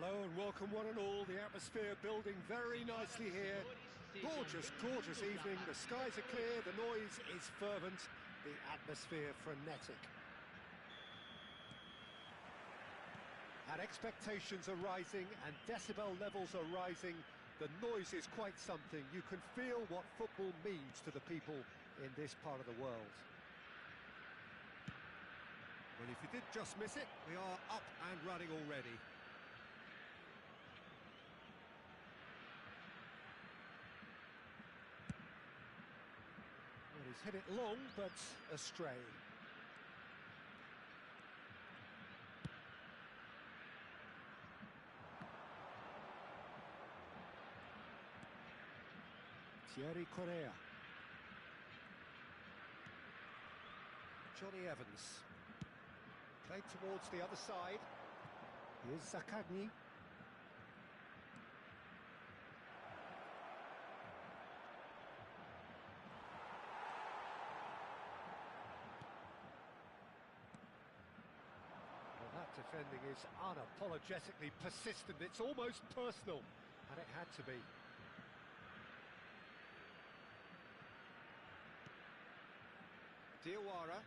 Hello and welcome one and all. The atmosphere building very nicely here. Gorgeous, gorgeous evening. The skies are clear, the noise is fervent, the atmosphere frenetic. And expectations are rising and decibel levels are rising. The noise is quite something. You can feel what football means to the people in this part of the world. Well, if you did just miss it, we are up and running already. Well, he's hit it long, but astray. Thierry Correa. Johnny Evans. Played towards the other side. Here's Zaccagni. Well, that defending is unapologetically persistent. It's almost personal, and it had to be. Diawara.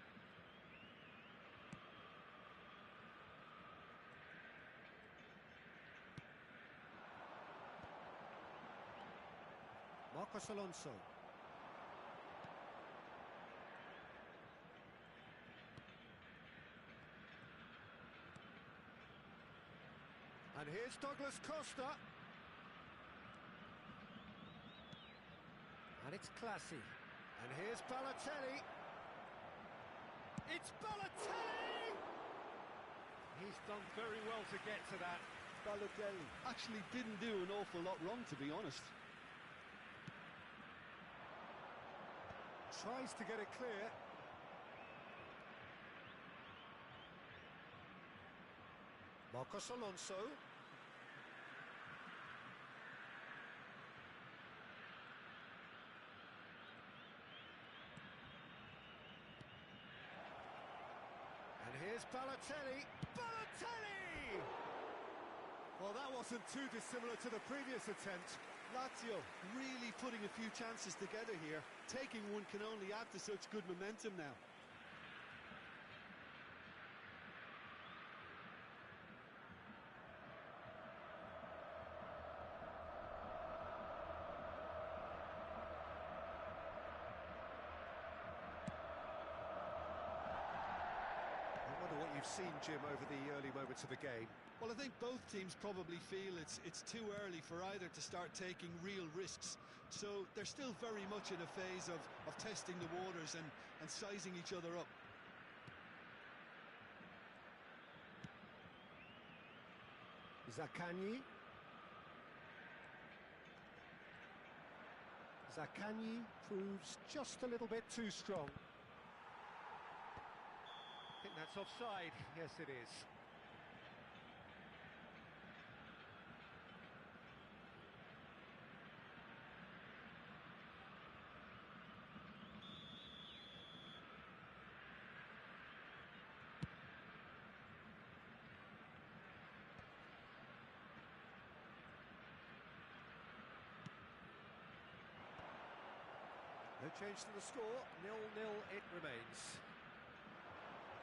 Marcos Alonso. And here's Douglas Costa. And it's classy. And here's Balotelli. It's Balotelli! He's done very well to get to that. Balotelli actually didn't do an awful lot wrong, to be honest. Tries to get it clear. Marcos Alonso. And here's Balotelli. Balotelli! Well, that wasn't too dissimilar to the previous attempt. Lazio really putting a few chances together here. Taking one can only add to such good momentum now. I wonder what you've seen, Jim, over the early moments of the game. Well, I think both teams probably feel it's too early for either to start taking real risks. So they're still very much in a phase of testing the waters and sizing each other up. Zaccagni. Zaccagni proves just a little bit too strong. I think that's offside. Yes, it is. No change to the score, 0-0 it remains.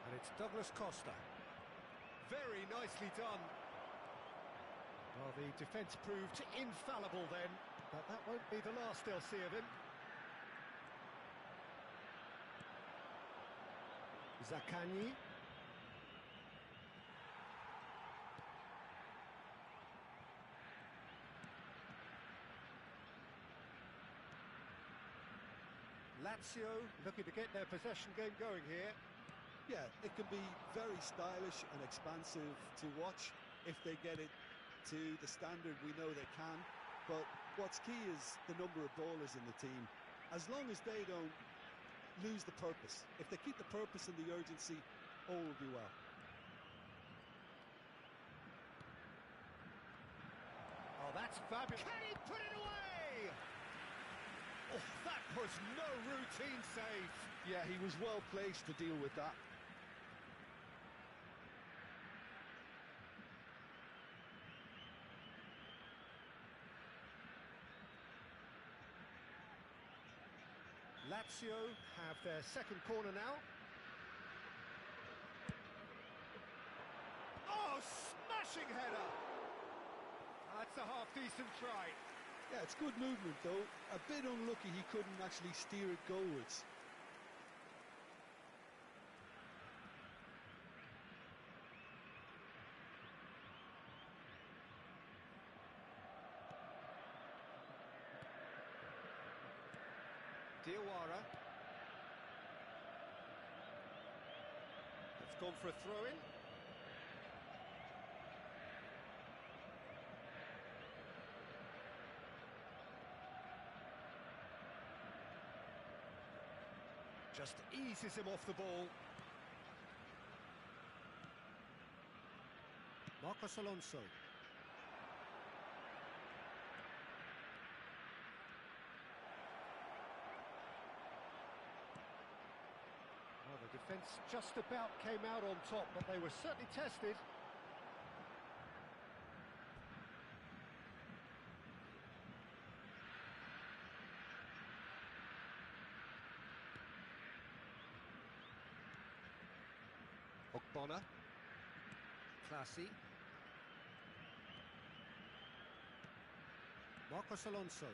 And it's Douglas Costa. Very nicely done. Well, the defence proved infallible then, but that won't be the last they'll see of him. Zaccagni. Lazio looking to get their possession game going here. Yeah, it can be very stylish and expansive to watch if they get it to the standard we know they can. But what's key is the number of ballers in the team. As long as they don't lose the purpose, if they keep the purpose and the urgency, all will be well. Oh, that's fabulous. Can he put it away? Oh, that was no routine save. Yeah, he was well placed to deal with that. Lazio have their second corner now. Oh, smashing header! That's a half-decent try. Yeah, it's good movement though. A bit unlucky he couldn't actually steer it goalwards. Diawara. It's gone for a throw-in. Just eases him off the ball. Marcos Alonso. Well, the defence just about came out on top, but they were certainly tested. Ogbonna. Classy. Marcos Alonso.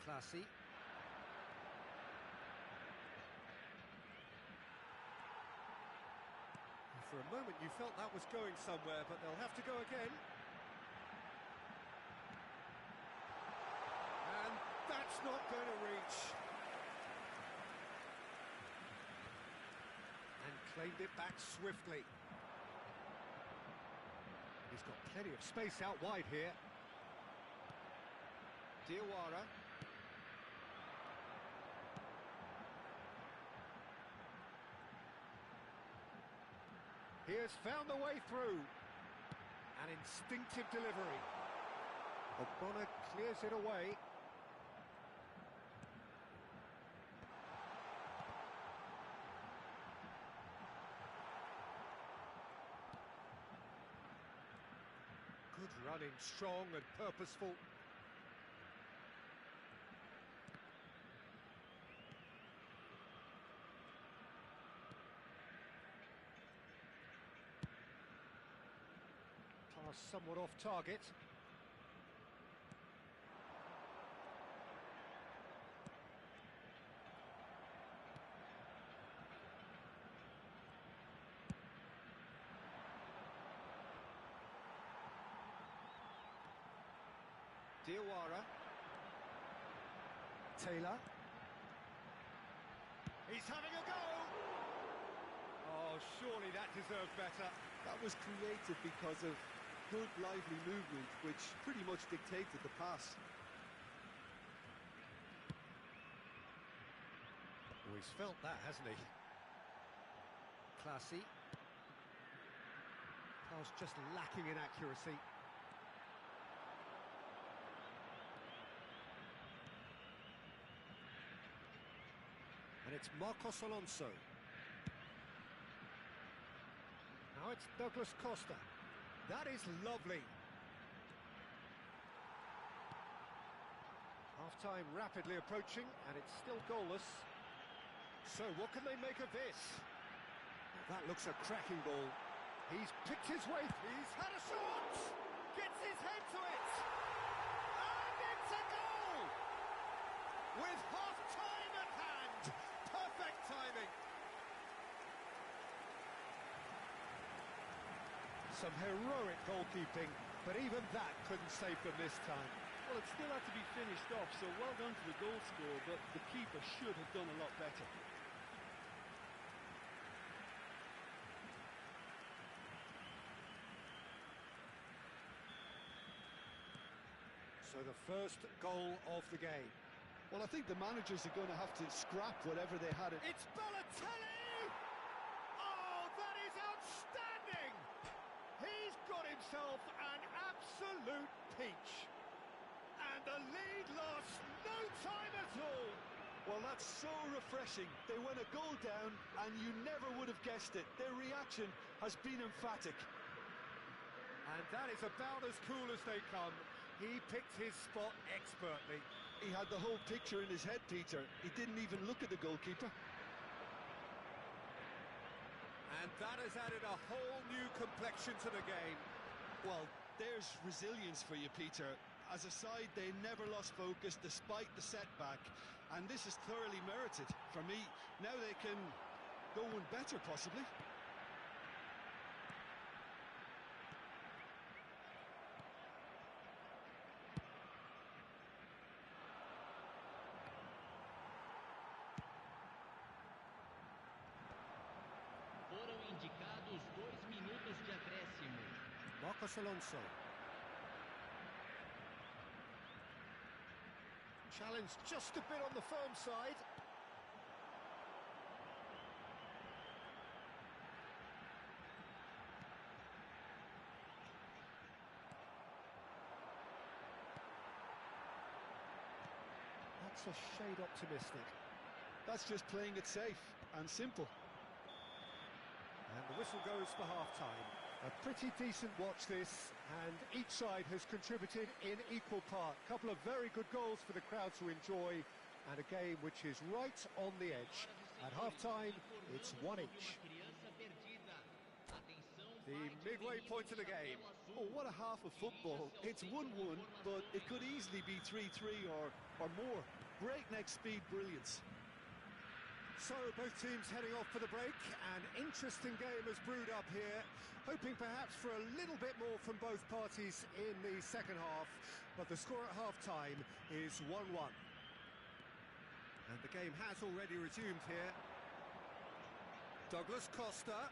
Classy. For a moment you felt that was going somewhere, but they'll have to go again. And that's not going to reach. And claimed it back swiftly. He's got plenty of space out wide here. Diawara. He has found the way through. An instinctive delivery. Ogbonna clears it away. Good running, strong and purposeful. Pass somewhat off target. Diawara. Taylor. He's having a go! Oh, surely that deserved better. That was created because of good, lively movement, which pretty much dictated the pass. Oh, he's felt that, hasn't he? Classy. Pass just lacking in accuracy. And it's Marcos Alonso. Now it's Douglas Costa. That is lovely. Half-time rapidly approaching, and it's still goalless. So what can they make of this? That looks a cracking ball. He's picked his way. He's had a shot! Gets his head to it! And it's a goal! With half-time at hand! Perfect timing! Some heroic goalkeeping, but even that couldn't save them this time. Well, it still had to be finished off, so well done to the goal scorer, but the keeper should have done a lot better. So the first goal of the game. Well, I think the managers are going to have to scrap whatever they had. It's Balotelli! Oh, that is outstanding! He's got himself an absolute peach. And the lead lost no time at all. Well, that's so refreshing. They went a goal down, and you never would have guessed it. Their reaction has been emphatic. And that is about as cool as they come. He picked his spot expertly. He had the whole picture in his head, Peter. He didn't even look at the goalkeeper. And that has added a whole new complexion to the game. Well, there's resilience for you, Peter. As a side, they never lost focus despite the setback, and this is thoroughly merited. For me, now they can go one better, possibly. Foram indicados 2 minutos de acréscimo. Marcos Alonso. Challenge just a bit on the firm side. That's a shade optimistic. That's just playing it safe and simple. And the whistle goes for half-time. A pretty decent watch this, and each side has contributed in equal part. A couple of very good goals for the crowd to enjoy, and a game which is right on the edge. At half-time, it's one each. The midway point of the game. Oh, what a half of football. It's 1-1, but it could easily be 3-3 or more. Breakneck speed brilliance. So, both teams heading off for the break. An interesting game has brewed up here, hoping perhaps for a little bit more from both parties in the second half, but the score at half-time is 1-1. And the game has already resumed here. Douglas Costa.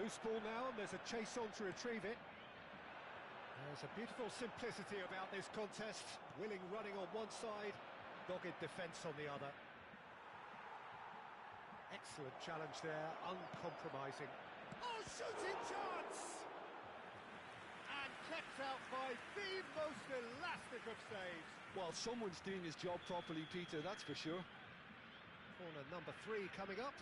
Loose ball now, and there's a chase on to retrieve it. There's a beautiful simplicity about this contest. Willing running on one side, dogged defence on the other. Excellent challenge there, uncompromising. Oh, shooting chance! And kept out by the most elastic of saves. Well, someone's doing his job properly, Peter, that's for sure. Corner number 3 coming up.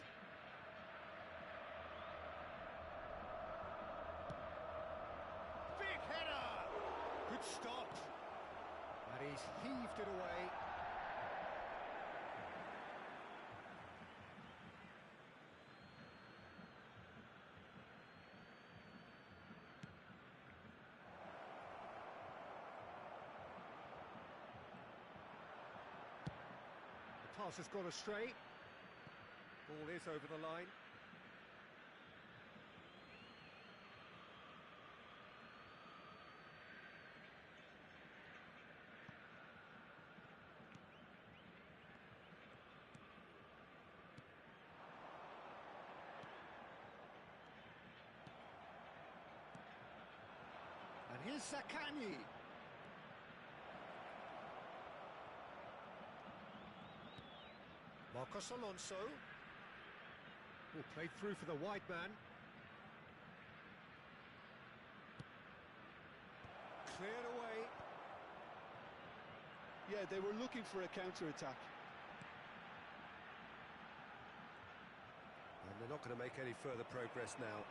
Big header! Good stop. And he's heaved it away. Pass has gone astray. Ball is over the line. And here's Sakani. Marcos Alonso. Will play through for the wide man. Cleared away. Yeah, they were looking for a counter-attack. And they're not going to make any further progress now.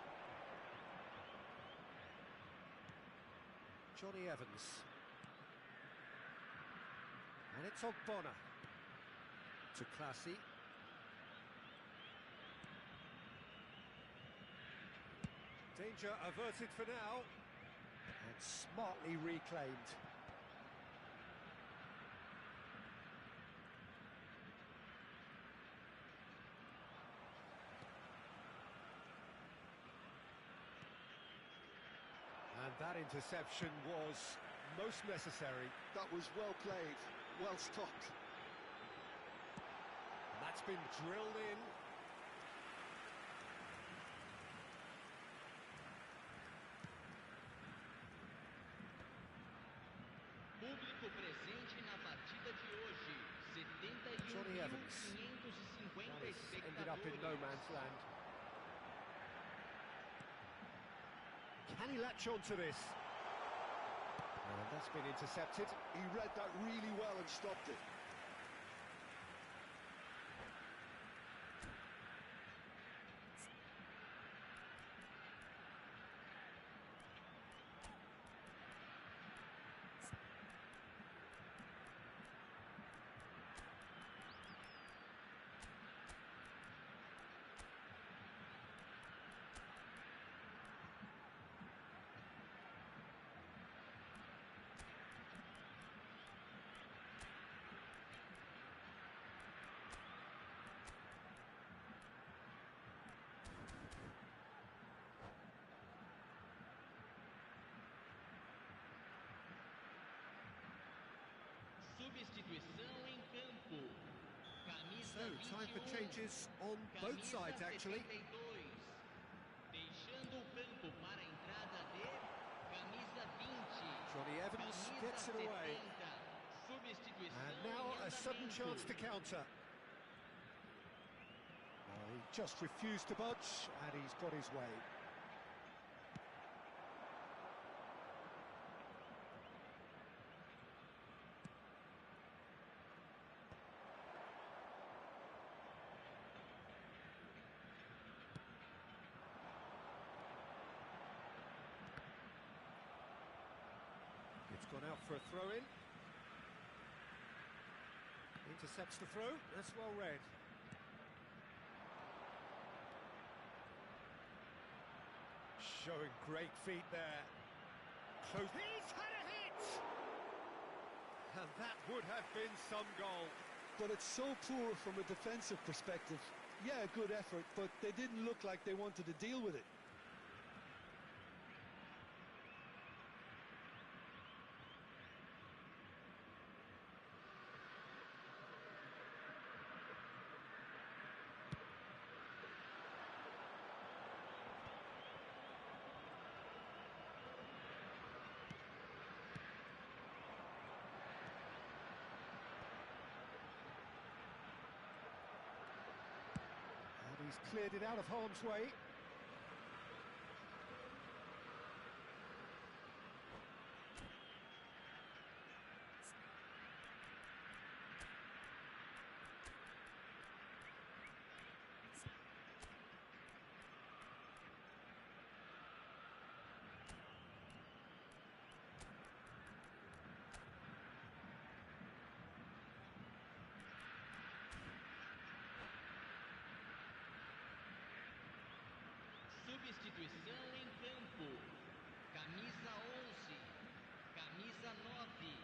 Johnny Evans. And it's Ogbonna. To Classy. Danger averted for now. And smartly reclaimed. And that interception was most necessary. That was well played, well stopped. That's been drilled in. Público presente na partida de hoje. Johnny Evans. 71.550 Ended up in no man's land. Can he latch on to this? And that's been intercepted. He read that really well and stopped it. Substituição em campo. Camisa So, time for 21, changes on both camisa sides, actually. 72. Deixando o campo para a entrada de camisa 20. Johnny Evans Camisa gets it away. 70. Substituição And now em a sudden andamento. chance to counter. Well, he just refused to budge, and he's got his way. It's gone out for a throw-in. Intercepts the throw, that's well read. Showing great feet there. Close. He's had a hit! And that would have been some goal. But it's so poor from a defensive perspective. Yeah, good effort, but they didn't look like they wanted to deal with it. And he's cleared it out of harm's way. Substituição em campo. Camisa 11. Camisa 9.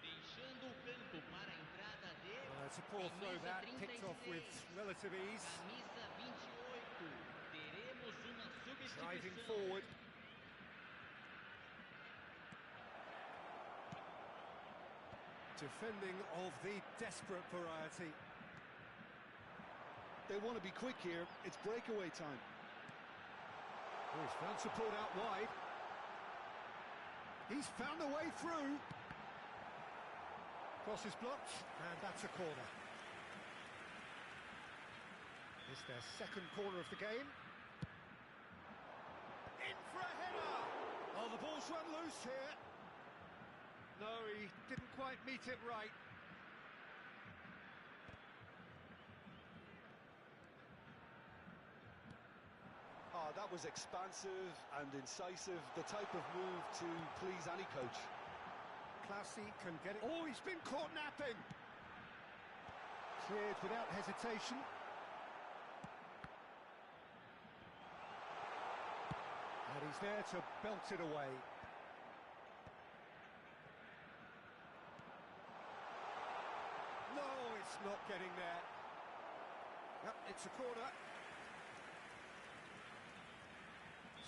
Deixando o campo para a entrada de It's a poor throw camisa that, picked off with 36. relative ease. Camisa 28. Teremos uma Driving substituição. forward. Defending of the desperate variety. They want to be quick here. It's breakaway time. Oh, he's found support out wide. He's found a way through. Cross is blocked, and that's a corner. It's their second corner of the game. In for a header! Oh, the ball's run loose here. No, he didn't quite meet it right. Oh, that was expansive and incisive, the type of move to please any coach. Classy can get it. Oh, he's been caught napping. Cleared without hesitation. And he's there to belt it away. No, it's not getting there. Yep, it's a corner.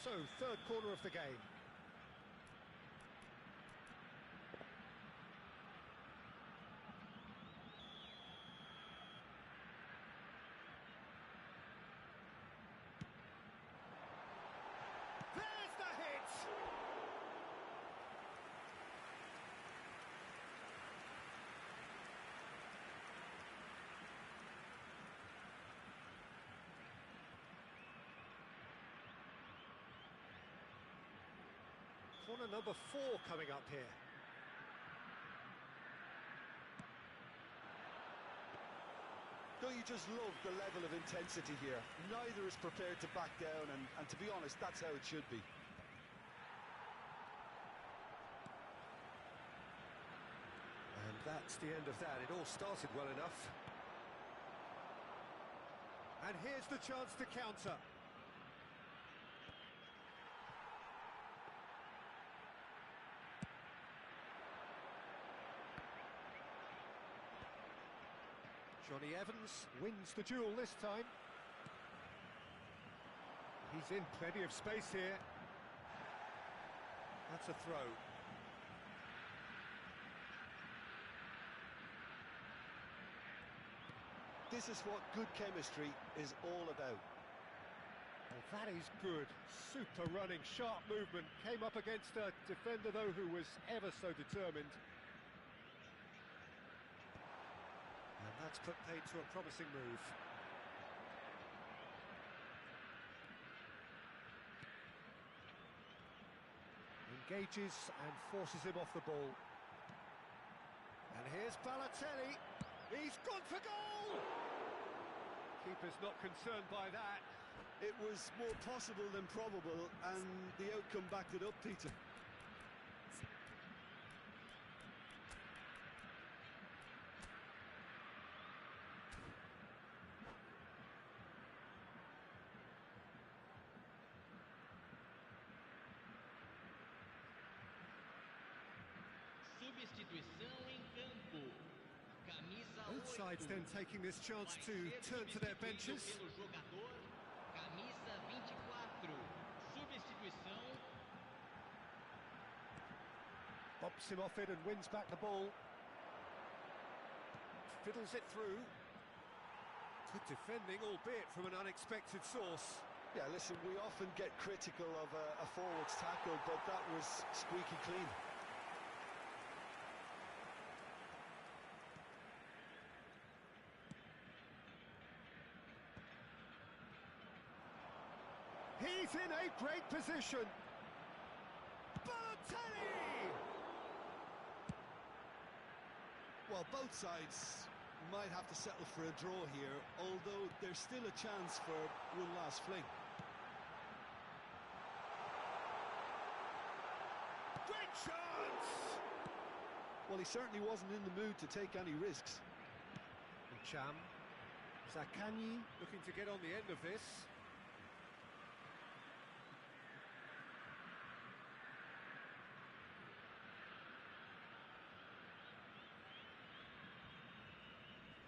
So, third corner of the game. There's the hit! Corner number 4 coming up here. Don't you just love the level of intensity here? Neither is prepared to back down, and to be honest, that's how it should be. And that's the end of that. It all started well enough. And here's the chance to counter. Johnny Evans wins the duel this time. He's in plenty of space here. That's a throw. this is what good chemistry is all about. Oh, that is good. Super running, sharp movement. Came up against a defender, though, who was ever so determined. And that's put paid to a promising move. Engages and forces him off the ball. And here's Balotelli. He's gone for goal! Keeper's not concerned by that. It was more possible than probable, and the outcome backed it up, Peter. Substituição em campo. Camisa 8. Both sides then taking this chance to turn to their benches. Pelo jogador, camisa 24. Substituição. Bobs him off it and wins back the ball. Fiddles it through. Good defending, albeit from an unexpected source. Yeah, listen, we often get critical of a forward's tackle, but that was squeaky clean. He's in a great position. Balotelli! Well, both sides might have to settle for a draw here, although there's still a chance for one last fling. Great chance! Well, he certainly wasn't in the mood to take any risks. And Cham. Zaccagni looking to get on the end of this.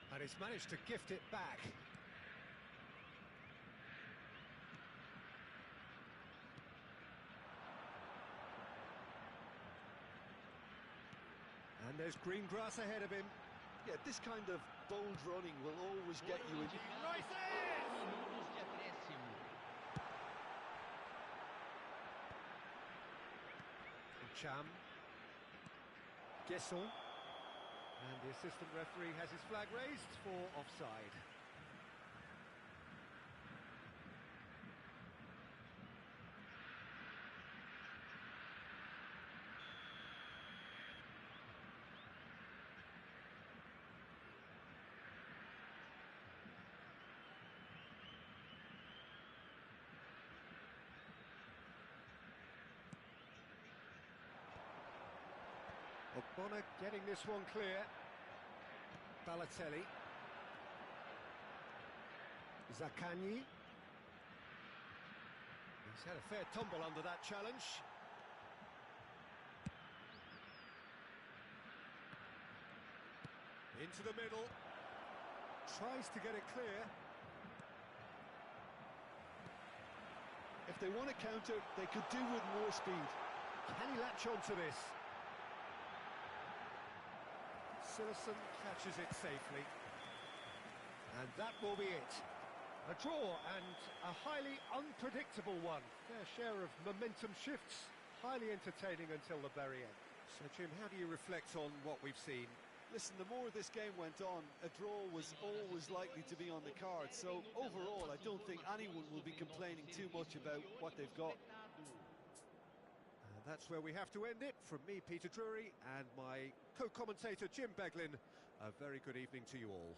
And he's managed to gift it back. And there's green grass ahead of him. Yeah, this kind of bold running will always get you in. Right there! Minutos de acréscimo. Cham. Guesson. And the assistant referee has his flag raised for offside. Bonner getting this one clear. Balotelli. Zaccagni. He's had a fair tumble under that challenge. Into the middle. Tries to get it clear. If they want to counter, they could do with more speed. Can he latch on to this? Sillerson catches it safely. And that will be it. A draw and a highly unpredictable one. Fair share of momentum shifts. Highly entertaining until the very end. So, Jim, how do you reflect on what we've seen? Listen, the more this game went on, a draw was always likely to be on the card. So, overall, I don't think anyone will be complaining too much about what they've got. And that's where we have to end it. From me, Peter Drury, and my co-commentator, Jim Beglin, a very good evening to you all.